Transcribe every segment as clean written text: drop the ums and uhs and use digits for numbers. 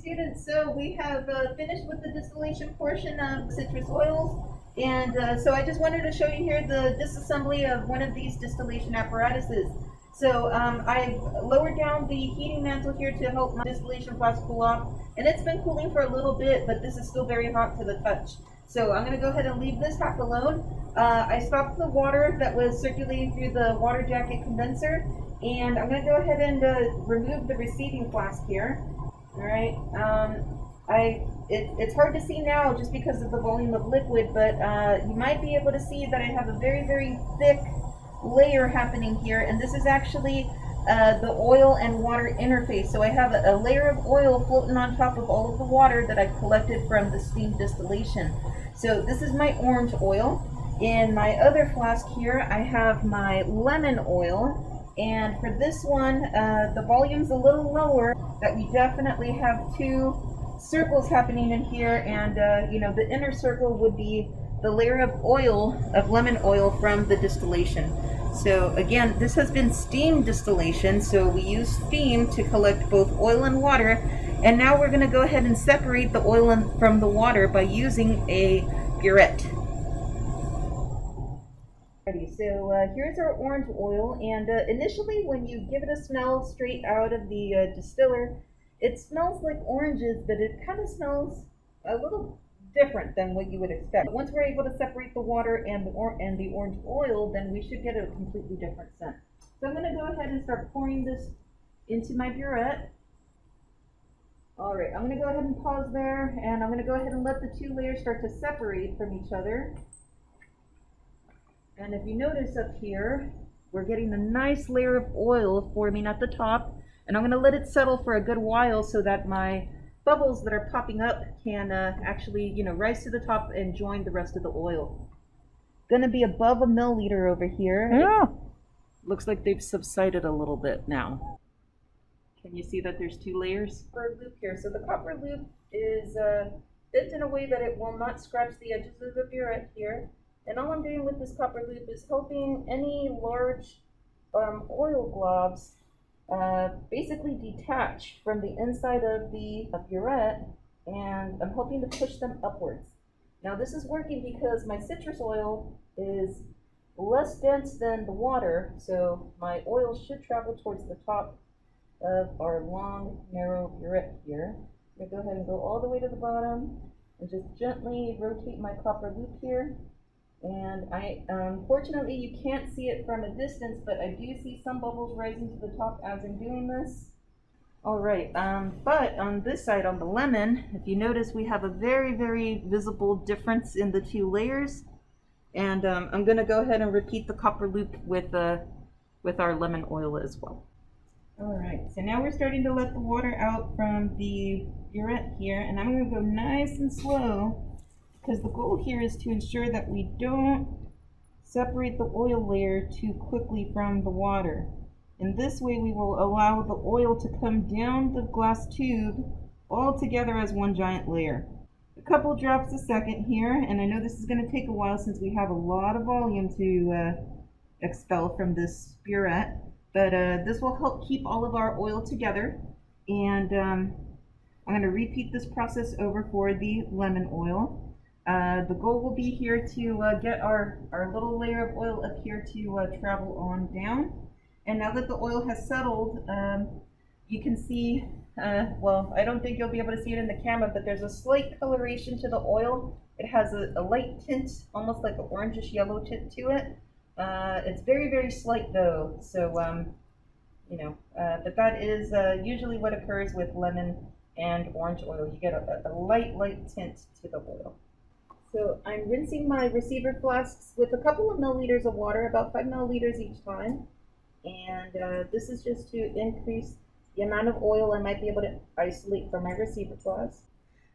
students, so we have finished with the distillation portion of citrus oils, and so I just wanted to show you here the disassembly of one of these distillation apparatuses. So I've lowered down the heating mantle here to help my distillation flask cool off, and it's been cooling for a little bit, but this is still very hot to the touch. So I'm going to go ahead and leave this half alone. I stopped the water that was circulating through the water jacket condenser, and I'm going to go ahead and remove the receiving flask here. All right. It's hard to see now just because of the volume of liquid, but you might be able to see that I have a very, very thick layer happening here, and this is actually the oil and water interface. So I have a layer of oil floating on top of all of the water that I've collected from the steam distillation. So this is my orange oil. In my other flask here, I have my lemon oil. And for this one, the volume's a little lower, that we definitely have two circles happening in here, and you know, the inner circle would be the layer of oil, of lemon oil from the distillation. So again, this has been steam distillation, so we use steam to collect both oil and water, and now we're going to go ahead and separate the oil from the water by using a burette. So here's our orange oil, and initially when you give it a smell straight out of the distiller, it smells like oranges, but it kind of smells a little different than what you would expect. Once we're able to separate the water and the orange oil, then we should get a completely different scent. So I'm going to go ahead and start pouring this into my burette. All right, I'm going to go ahead and pause there, and I'm going to go ahead and let the two layers start to separate from each other. And if you notice up here, we're getting a nice layer of oil forming at the top, and I'm going to let it settle for a good while so that my bubbles that are popping up can actually, you know, rise to the top and join the rest of the oil. Going to be above a milliliter over here. Yeah. Looks like they've subsided a little bit now. Can you see that there's two layers? Copper loop here. So the copper loop is bent in a way that it will not scratch the edges of the burette here. And all I'm doing with this copper loop is helping any large oil globs basically detach from the inside of the burette, and I'm hoping to push them upwards. Now this is working because my citrus oil is less dense than the water, so my oil should travel towards the top of our long, narrow burette here. I'm going to go ahead and go all the way to the bottom and just gently rotate my copper loop here. And fortunately you can't see it from a distance, but I do see some bubbles rising to the top as I'm doing this. All right, but on this side, on the lemon, if you notice, we have a very, very visible difference in the two layers. And I'm going to go ahead and repeat the copper loop with our lemon oil as well. All right, so now we're starting to let the water out from the burette here, and I'm going to go nice and slow, because the goal here is to ensure that we don't separate the oil layer too quickly from the water. In this way, we will allow the oil to come down the glass tube all together as one giant layer. A couple drops a second here, and I know this is going to take a while since we have a lot of volume to expel from this burette, but this will help keep all of our oil together. And I'm going to repeat this process over for the lemon oil. The goal will be here to get our little layer of oil up here to travel on down. And now that the oil has settled, you can see, well, I don't think you'll be able to see it in the camera, but there's a slight coloration to the oil. It has a light tint, almost like an orangish yellow tint to it. It's very, very slight though, so, you know, but that is usually what occurs with lemon and orange oil. You get a light tint to the oil. So I'm rinsing my receiver flasks with a couple of milliliters of water, about 5 milliliters each time. And this is just to increase the amount of oil I might be able to isolate from my receiver flask.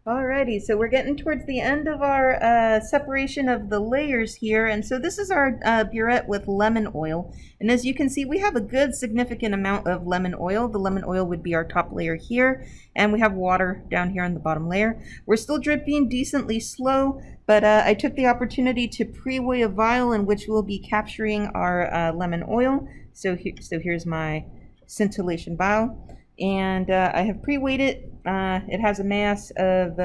Alrighty, so we're getting towards the end of our separation of the layers here, and so this is our burette with lemon oil, and as you can see, we have a good significant amount of lemon oil. The lemon oil would be our top layer here, and we have water down here on the bottom layer. We're still dripping decently slow, but I took the opportunity to pre-weigh a vial in which we'll be capturing our lemon oil. So here's my scintillation vial. And I have pre-weighed it. It has a mass of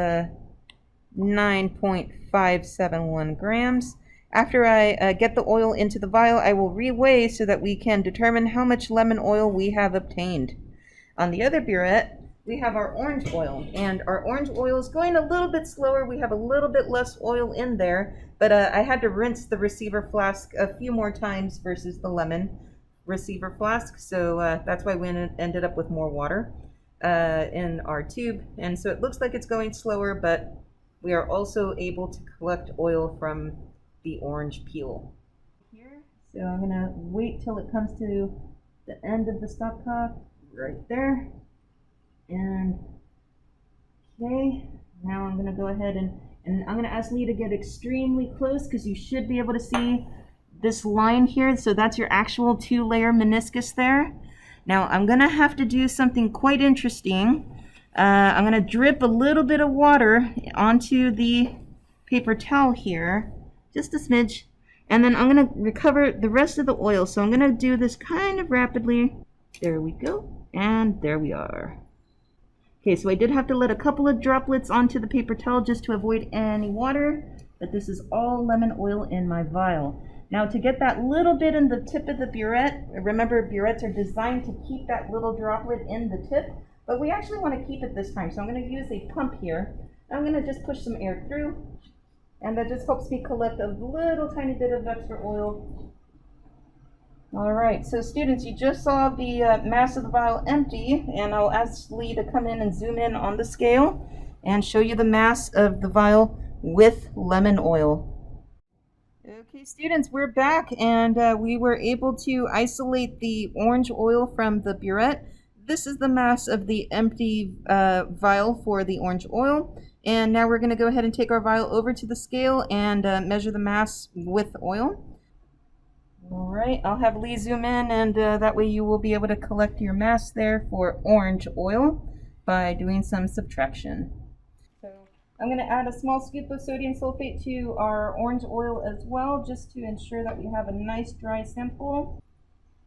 9.571 grams. After I get the oil into the vial, I will reweigh so that we can determine how much lemon oil we have obtained. On the other burette, we have our orange oil, and our orange oil is going a little bit slower. We have a little bit less oil in there, but I had to rinse the receiver flask a few more times versus the lemon receiver flask, so that's why we ended up with more water in our tube. And so it looks like it's going slower, but we are also able to collect oil from the orange peel. Here, so I'm gonna wait till it comes to the end of the stopcock right there. And okay, now I'm gonna go ahead and I'm gonna ask Lee to get extremely close because you should be able to see this line here. So that's your actual 2-layer meniscus there. Now I'm gonna have to do something quite interesting. I'm gonna drip a little bit of water onto the paper towel here, just a smidge, and then I'm gonna recover the rest of the oil. So I'm gonna do this kind of rapidly. There we go, and there we are. Okay, so I did have to let a couple of droplets onto the paper towel just to avoid any water, but this is all lemon oil in my vial. Now to get that little bit in the tip of the burette, remember burettes are designed to keep that little droplet in the tip, but we actually want to keep it this time. So I'm going to use a pump here. I'm going to just push some air through, and that just helps me collect a little tiny bit of extra oil. All right, so students, you just saw the mass of the vial empty, and I'll ask Lee to come in and zoom in on the scale and show you the mass of the vial with lemon oil. Okay, students, we're back, and we were able to isolate the orange oil from the burette. This is the mass of the empty vial for the orange oil. And now we're going to go ahead and take our vial over to the scale and measure the mass with oil. All right, I'll have Lee zoom in, and that way you will be able to collect your mass there for orange oil by doing some subtraction. So I'm going to add a small scoop of sodium sulfate to our orange oil as well, just to ensure that we have a nice dry sample.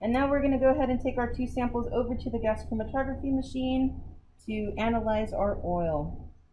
And now we're going to go ahead and take our 2 samples over to the gas chromatography machine to analyze our oil.